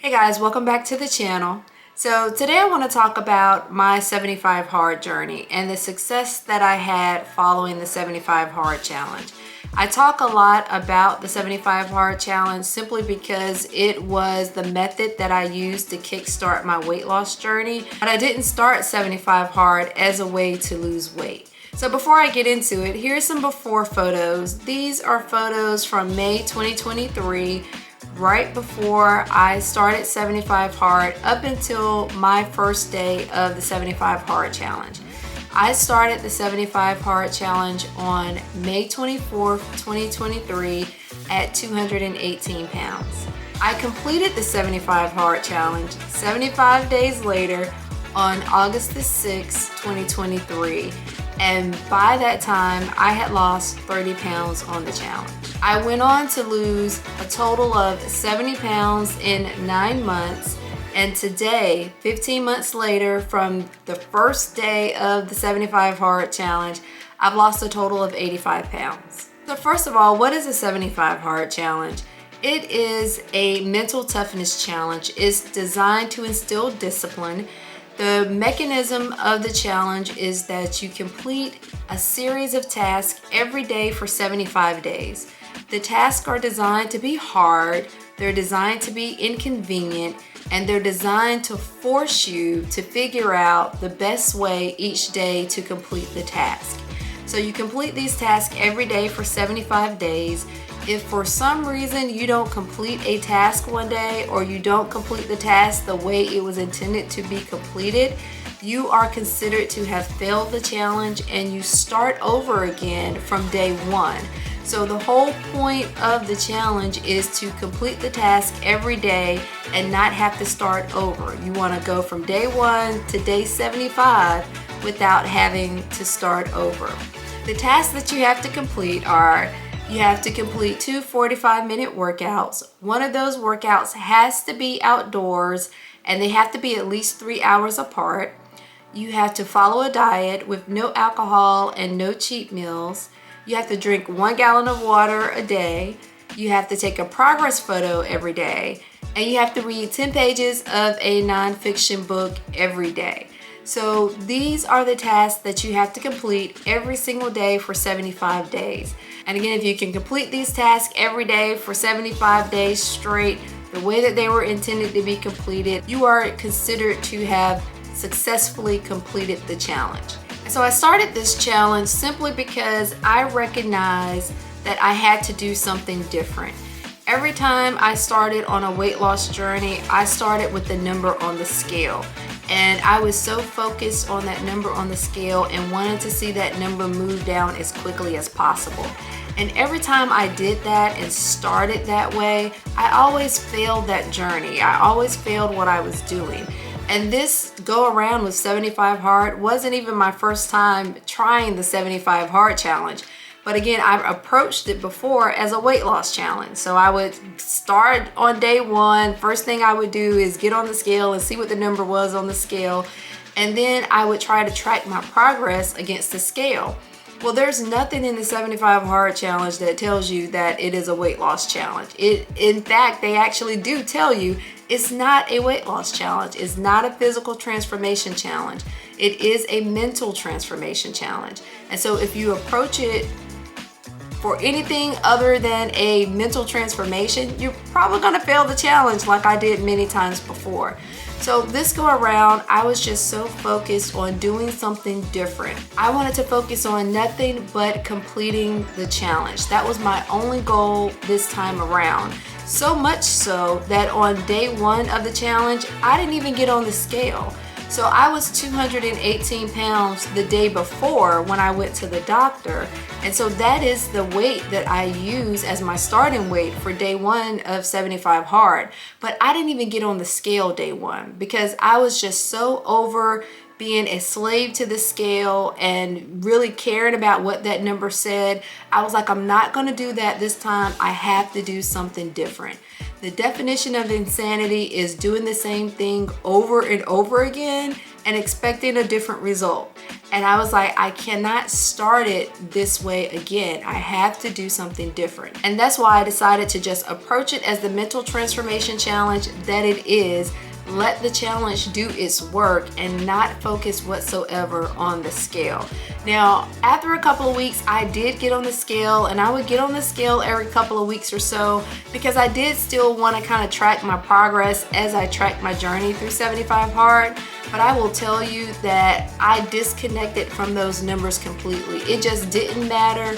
Hey guys, welcome back to the channel. So today I want to talk about my 75 hard journey and the success that I had following the 75 hard challenge. I talk a lot about the 75 hard challenge simply because it was the method that I used to kickstart my weight loss journey, but I didn't start 75 hard as a way to lose weight. So before I get into it, here's some before photos. These are photos from May 2023. Right before I started 75 hard up until my first day of the 75 hard challenge. I started the 75 hard challenge on May 24th, 2023 at 218 pounds. I completed the 75 hard challenge 75 days later on August the 6th, 2023. And by that time, I had lost 30 pounds on the challenge. I went on to lose a total of 70 pounds in 9 months. And today, 15 months later, from the first day of the 75 hard challenge, I've lost a total of 85 pounds. So first of all, what is a 75 hard challenge? It is a mental toughness challenge. It's designed to instill discipline. The mechanism of the challenge is that you complete a series of tasks every day for 75 days. The tasks are designed to be hard, they're designed to be inconvenient, and they're designed to force you to figure out the best way each day to complete the task. So you complete these tasks every day for 75 days. If for some reason you don't complete a task one day or you don't complete the task the way it was intended to be completed, you are considered to have failed the challenge and you start over again from day one. So the whole point of the challenge is to complete the task every day and not have to start over. You want to go from day 1 to day 75 without having to start over. The tasks that you have to complete are: you have to complete 2 45-minute workouts. One of those workouts has to be outdoors and they have to be at least 3 hours apart. You have to follow a diet with no alcohol and no cheat meals. You have to drink 1 gallon of water a day. You have to take a progress photo every day. And you have to read 10 pages of a nonfiction book every day. So these are the tasks that you have to complete every single day for 75 days. And again, if you can complete these tasks every day for 75 days straight, the way that they were intended to be completed, you are considered to have successfully completed the challenge. And so I started this challenge simply because I recognized that I had to do something different. Every time I started on a weight loss journey, I started with the number on the scale. And I was so focused on that number on the scale and wanted to see that number move down as quickly as possible. And every time I did that and started that way, I always failed that journey. I always failed what I was doing. And this go around with 75 hard wasn't even my first time trying the 75 hard challenge. But again, I've approached it before as a weight loss challenge. So I would start on day 1. First thing I would do is get on the scale and see what the number was on the scale. And then I would try to track my progress against the scale. Well, there's nothing in the 75 hard challenge that tells you that it is a weight loss challenge. In fact, they actually do tell you it's not a weight loss challenge. It's not a physical transformation challenge. It is a mental transformation challenge. And so if you approach it for anything other than a mental transformation, you're probably gonna fail the challenge like I did many times before. So this go around, I was just so focused on doing something different. I wanted to focus on nothing but completing the challenge. That was my only goal this time around. So much so that on day 1 of the challenge, I didn't even get on the scale. So I was 218 pounds the day before when I went to the doctor. And so that is the weight that I use as my starting weight for day 1 of 75 hard. But I didn't even get on the scale day 1 because I was just so over being a slave to the scale and really caring about what that number said. I was like, I'm not gonna do that this time. I have to do something different. The definition of insanity is doing the same thing over and over again and expecting a different result. And I was like, I cannot start it this way again. I have to do something different. And that's why I decided to just approach it as the mental transformation challenge that it is. Let the challenge do its work and not focus whatsoever on the scale. Now, after a couple of weeks, I did get on the scale, and I would get on the scale every couple of weeks or so because I did still want to kind of track my progress as I tracked my journey through 75 Hard. But I will tell you that I disconnected from those numbers completely. It just didn't matter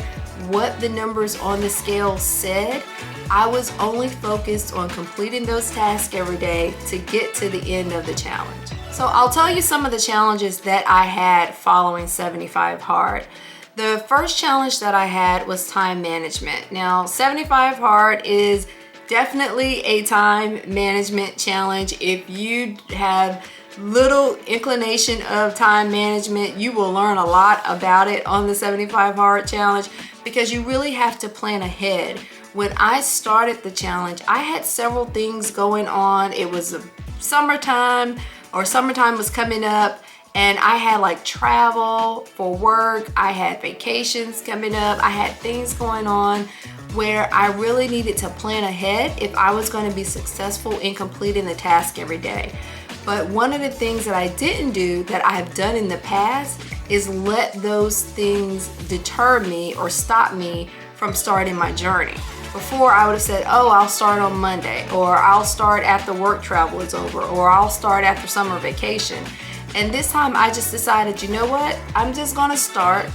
what the numbers on the scale said. I was only focused on completing those tasks every day to get to the end of the challenge. So I'll tell you some of the challenges that I had following 75 Hard. The first challenge that I had was time management. Now, 75 Hard is definitely a time management challenge. If you have little inclination of time management, you will learn a lot about it on the 75 Hard challenge because you really have to plan ahead. When I started the challenge, I had several things going on. It was summertime, or summertime was coming up, and I had like travel for work. I had vacations coming up. I had things going on where I really needed to plan ahead if I was going to be successful in completing the task every day. But one of the things that I didn't do that I have done in the past is let those things deter me or stop me from starting my journey. Before, I would have said, oh, I'll start on Monday, or I'll start after work travel is over, or I'll start after summer vacation. And this time I just decided, you know what? I'm just gonna start,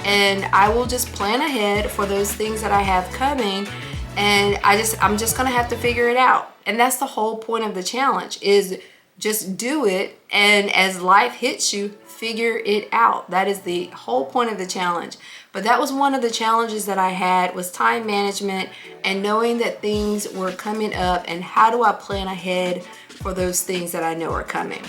and I will just plan ahead for those things that I have coming, and I'm just gonna have to figure it out. And that's the whole point of the challenge, is just do it, and as life hits you, figure it out. That is the whole point of the challenge. But that was one of the challenges that I had, was time management and knowing that things were coming up, and how do I plan ahead for those things that I know are coming.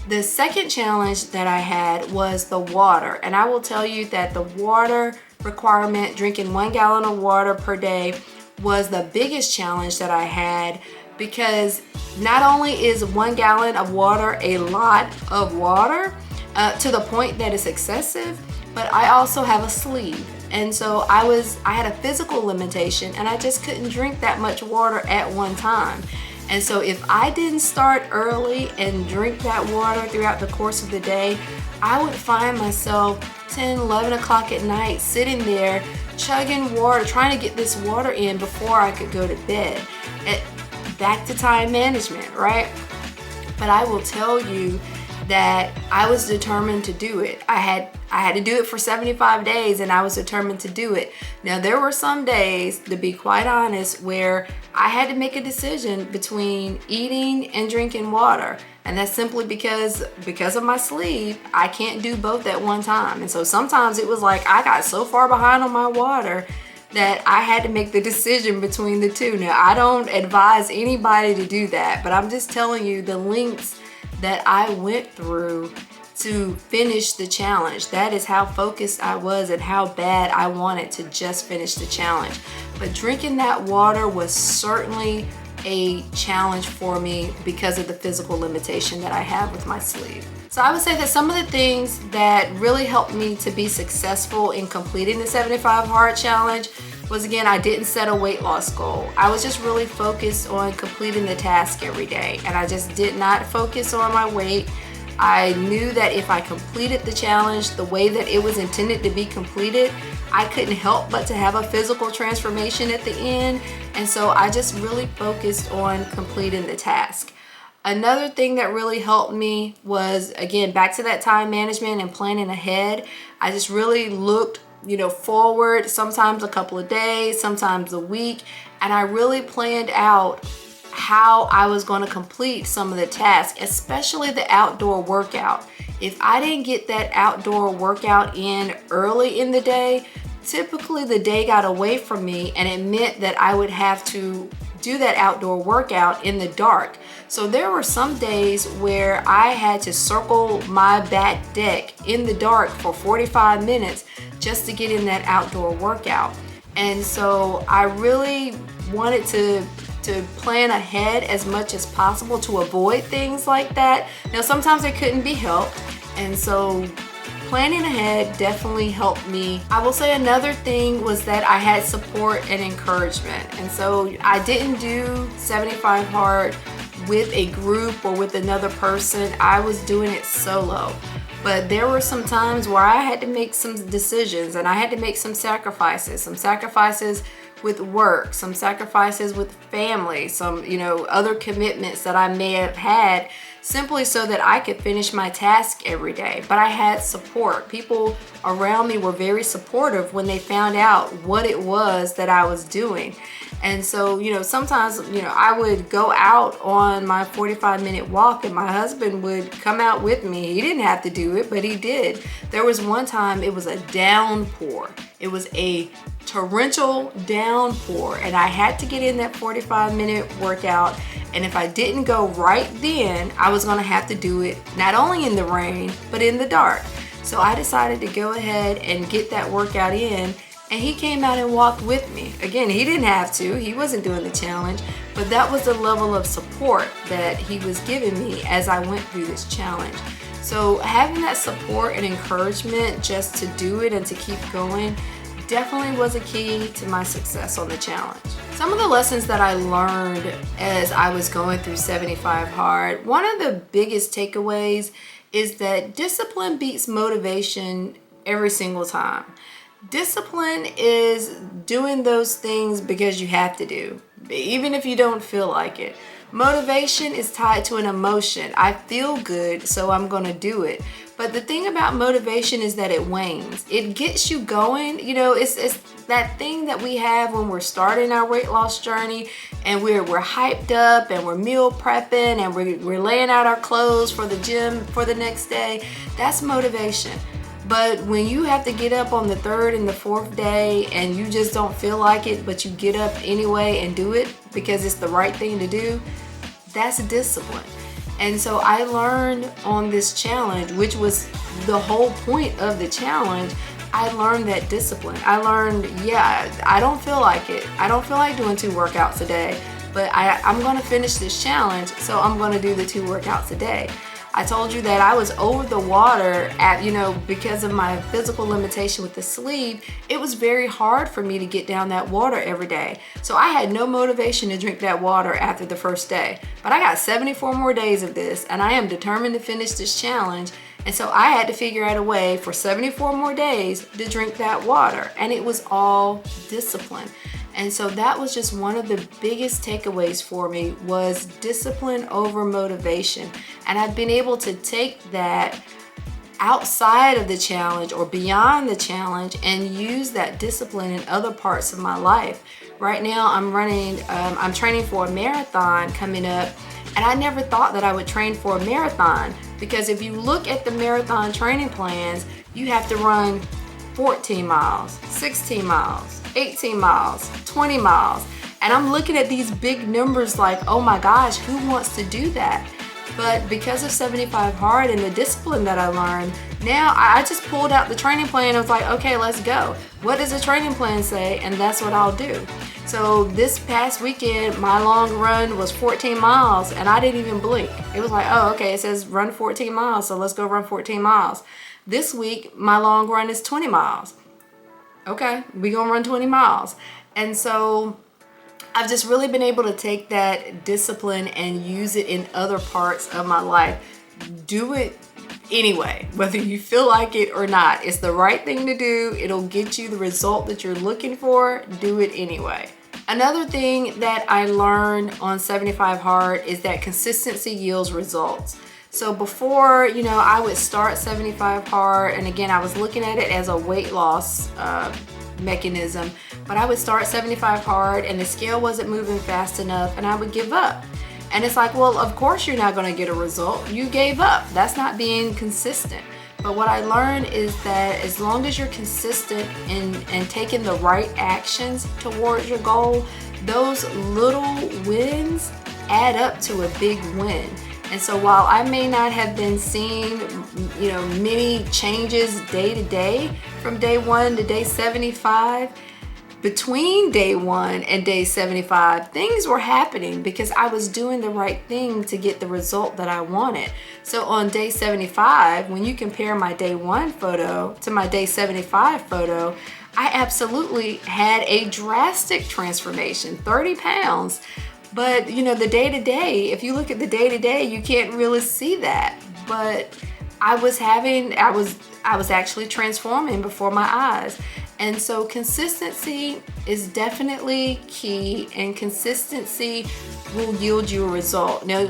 The second challenge that I had was the water, and I will tell you that the water requirement, drinking 1 gallon of water per day, was the biggest challenge that I had, because not only is 1 gallon of water a lot of water to the point that it's excessive, but I also have a sleeve. And so I had a physical limitation, and I just couldn't drink that much water at one time. And so if I didn't start early and drink that water throughout the course of the day, I would find myself 10, 11 o'clock at night sitting there chugging water, trying to get this water in before I could go to bed. Back to time management, right? But I will tell you that I was determined to do it. I had to do it for 75 days, and I was determined to do it. Now, there were some days, to be quite honest, where I had to make a decision between eating and drinking water. And that's simply because of my sleep, I can't do both at one time. And so sometimes it was like I got so far behind on my water that I had to make the decision between the two. Now, I don't advise anybody to do that, but I'm just telling you the lengths that I went through to finish the challenge. That is how focused I was and how bad I wanted to just finish the challenge. But drinking that water was certainly a challenge for me because of the physical limitation that I have with my sleep. So I would say that some of the things that really helped me to be successful in completing the 75 Hard challenge was, again, I didn't set a weight loss goal. I was just really focused on completing the task every day, and I just did not focus on my weight. I knew that if I completed the challenge the way that it was intended to be completed, I couldn't help but to have a physical transformation at the end. And so I just really focused on completing the task. Another thing that really helped me was, again, back to that time management and planning ahead. I just really looked, forward, sometimes a couple of days, sometimes a week, and I really planned out how I was going to complete some of the tasks, especially the outdoor workout. If I didn't get that outdoor workout in early in the day, typically the day got away from me, and it meant that I would have to do that outdoor workout in the dark. So there were some days where I had to circle my back deck in the dark for 45 minutes just to get in that outdoor workout. And so I really wanted to plan ahead as much as possible to avoid things like that. Now, sometimes it couldn't be helped, and so planning ahead definitely helped me. I will say another thing was that I had support and encouragement. And so I didn't do 75 Hard with a group or with another person. I was doing it solo. But there were some times where I had to make some decisions and I had to make some sacrifices with work, some sacrifices with family, some, other commitments that I may have had simply so that I could finish my task every day. But I had support. People around me were very supportive when they found out what it was that I was doing. And so, sometimes, I would go out on my 45-minute walk and my husband would come out with me. He didn't have to do it, but he did. There was one time it was a downpour. It was a torrential downpour and I had to get in that 45-minute workout. And if I didn't go right then, I was gonna have to do it not only in the rain, but in the dark. So I decided to go ahead and get that workout in. And he came out and walked with me. Again, he didn't have to, he wasn't doing the challenge, but that was the level of support that he was giving me as I went through this challenge. So having that support and encouragement just to do it and to keep going definitely was a key to my success on the challenge. Some of the lessons that I learned as I was going through 75 Hard, one of the biggest takeaways is that discipline beats motivation every single time. Discipline is doing those things because you have to do, even if you don't feel like it. Motivation is tied to an emotion. I feel good, so I'm gonna do it. But the thing about motivation is that it wanes. It gets you going. It's that thing that we have when we're starting our weight loss journey and we're hyped up and we're meal prepping and we're laying out our clothes for the gym for the next day. That's motivation. But when you have to get up on the third and the fourth day and you just don't feel like it, but you get up anyway and do it because it's the right thing to do, that's discipline. And so I learned on this challenge, which was the whole point of the challenge, I learned that discipline. I learned, I don't feel like it. I don't feel like doing 2 workouts a day, but I'm gonna finish this challenge, so I'm gonna do the 2 workouts a day. I told you that I was over the water because of my physical limitation with the sleeve. It was very hard for me to get down that water every day. So I had no motivation to drink that water after the first day. But I got 74 more days of this and I am determined to finish this challenge. And so I had to figure out a way for 74 more days to drink that water. And it was all discipline. And so that was just one of the biggest takeaways for me, was discipline over motivation. And I've been able to take that outside of the challenge or beyond the challenge and use that discipline in other parts of my life. Right now I'm training for a marathon coming up, and I never thought that I would train for a marathon, because if you look at the marathon training plans, you have to run 14 miles, 16 miles, 18 miles, 20 miles. And I'm looking at these big numbers like, oh my gosh, who wants to do that? But because of 75 Hard and the discipline that I learned, now I just pulled out the training plan and was like, okay, let's go. What does the training plan say? And that's what I'll do. So this past weekend, my long run was 14 miles and I didn't even blink. It was like, oh, okay, it says run 14 miles, so let's go run 14 miles. This week, my long run is 20 miles. Okay, we gonna run 20 miles. And so I've just really been able to take that discipline and use it in other parts of my life. Do it anyway, whether you feel like it or not. It's the right thing to do. It'll get you the result that you're looking for. Do it anyway. Another thing that I learned on 75 Hard is that consistency yields results. So before, I would start 75 Hard, and again, I was looking at it as a weight loss mechanism, but I would start 75 Hard and the scale wasn't moving fast enough and I would give up. And it's like, well, of course you're not going to get a result. You gave up. That's not being consistent. But what I learned is that as long as you're consistent in taking the right actions towards your goal, those little wins add up to a big win. And so while I may not have been seeing, many changes day to day from day 1 to day 75, between day 1 and day 75, things were happening because I was doing the right thing to get the result that I wanted. So on day 75, when you compare my day 1 photo to my day 75 photo, I absolutely had a drastic transformation, 30 pounds. But you know, the day-to-day, if you look at the day-to-day, you can't really see that. But I was actually transforming before my eyes. And so consistency is definitely key, and consistency will yield you a result. Now,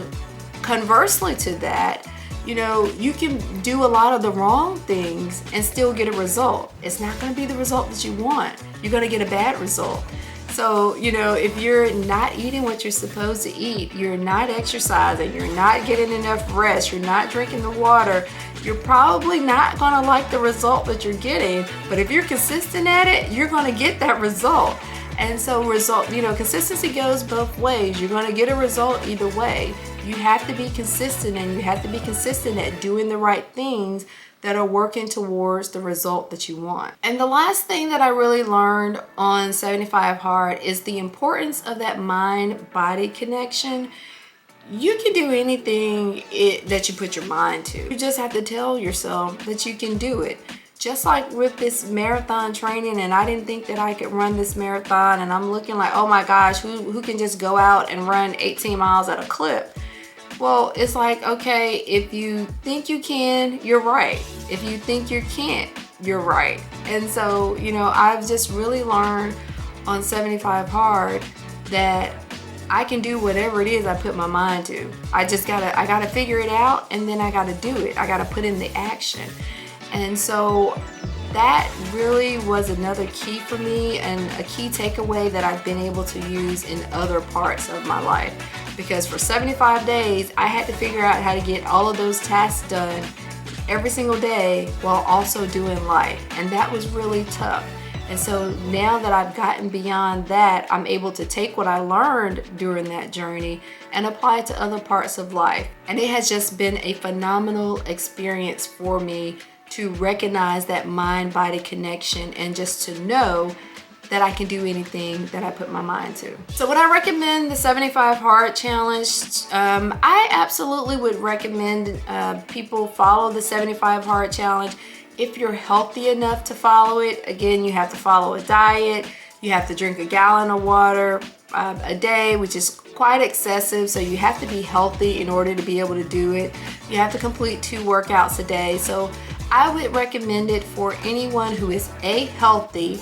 conversely to that, you know, you can do a lot of the wrong things and still get a result. It's not going to be the result that you want. You're going to get a bad result. So, you know, if you're not eating what you're supposed to eat, you're not exercising, you're not getting enough rest, you're not drinking the water, you're probably not going to like the result that you're getting. But if you're consistent at it, you're going to get that result. And so consistency goes both ways. You're going to get a result either way. You have to be consistent, and you have to be consistent at doing the right things that are working towards the result that you want. And the last thing that I really learned on 75 Hard is the importance of that mind-body connection. You can do anything that you put your mind to. You just have to tell yourself that you can do it. Just like with this marathon training, and I didn't think that I could run this marathon, and I'm looking like, oh my gosh, who can just go out and run 18 miles at a clip? Well, it's like, okay, if you think you can, you're right. If you think you can't, you're right. And so, you know, I've just really learned on 75 Hard that I can do whatever it is I put my mind to. I gotta figure it out, and then I gotta do it. I gotta put in the action. And so that really was another key for me, and a key takeaway that I've been able to use in other parts of my life. Because for 75 days, I had to figure out how to get all of those tasks done every single day while also doing life. And that was really tough. And so now that I've gotten beyond that, I'm able to take what I learned during that journey and apply it to other parts of life. And it has just been a phenomenal experience for me to recognize that mind-body connection, and just to know that I can do anything that I put my mind to. So would I recommend the 75 Hard Challenge? I absolutely would recommend people follow the 75 Hard Challenge if you're healthy enough to follow it. Again, you have to follow a diet. You have to drink a gallon of water a day, which is quite excessive. So you have to be healthy in order to be able to do it. You have to complete 2 workouts a day. So I would recommend it for anyone who is healthy,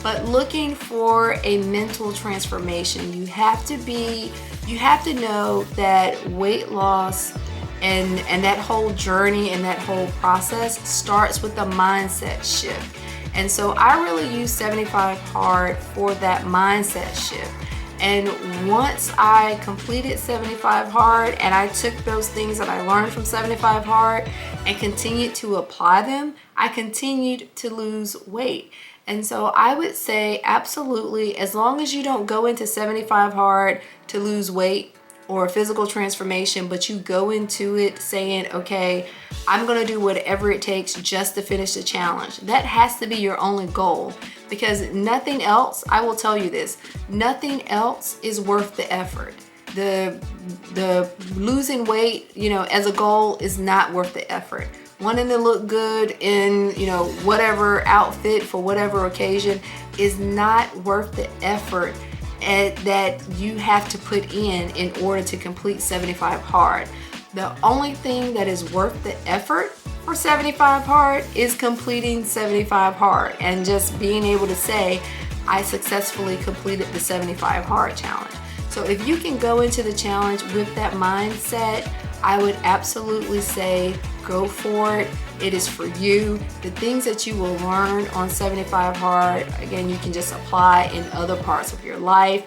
but looking for a mental transformation. You have to know that weight loss and that whole journey and that whole process starts with a mindset shift. And so I really use 75 Hard for that mindset shift. And once I completed 75 Hard and I took those things that I learned from 75 Hard and continued to apply them, I continued to lose weight. And so I would say absolutely, as long as you don't go into 75 Hard to lose weight or a physical transformation, but you go into it saying, okay, I'm gonna do whatever it takes just to finish the challenge. That has to be your only goal, because nothing else, I will tell you this, nothing else is worth the effort. The losing weight, you know, as a goal is not worth the effort. Wanting to look good in, you know, whatever outfit for whatever occasion is not worth the effort that you have to put in order to complete 75 Hard. The only thing that is worth the effort for 75 Hard is completing 75 Hard and just being able to say, I successfully completed the 75 Hard Challenge. So if you can go into the challenge with that mindset, I would absolutely say go for it. It is for you. The things that you will learn on 75 Hard, again, you can just apply in other parts of your life.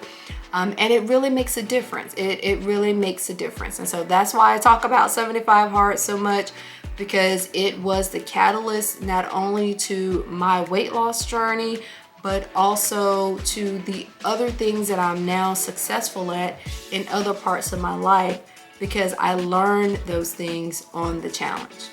And it really makes a difference. It really makes a difference. And so that's why I talk about 75 Hard so much, because it was the catalyst not only to my weight loss journey, but also to the other things that I'm now successful at in other parts of my life, because I learned those things on the challenge.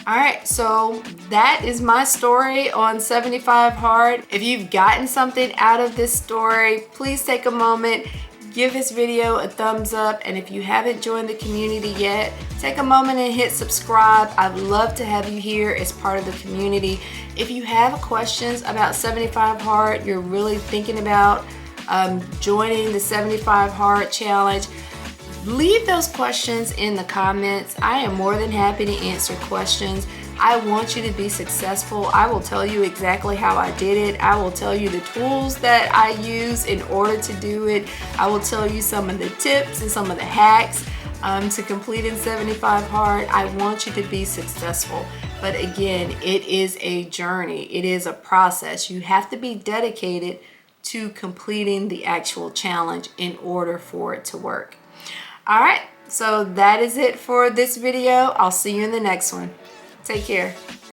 All right, so that is my story on 75 Hard. If you've gotten something out of this story, please take a moment, give this video a thumbs up, and if you haven't joined the community yet, take a moment and hit subscribe. I'd love to have you here as part of the community. If you have questions about 75 Hard, you're really thinking about joining the 75 Hard Challenge, leave those questions in the comments. I am more than happy to answer questions. I want you to be successful. I will tell you exactly how I did it. I will tell you the tools that I use in order to do it. I will tell you some of the tips and some of the hacks to completing 75 Hard. I want you to be successful. But again, it is a journey. It is a process. You have to be dedicated to completing the actual challenge in order for it to work. All right, so that is it for this video. I'll see you in the next one. Take care.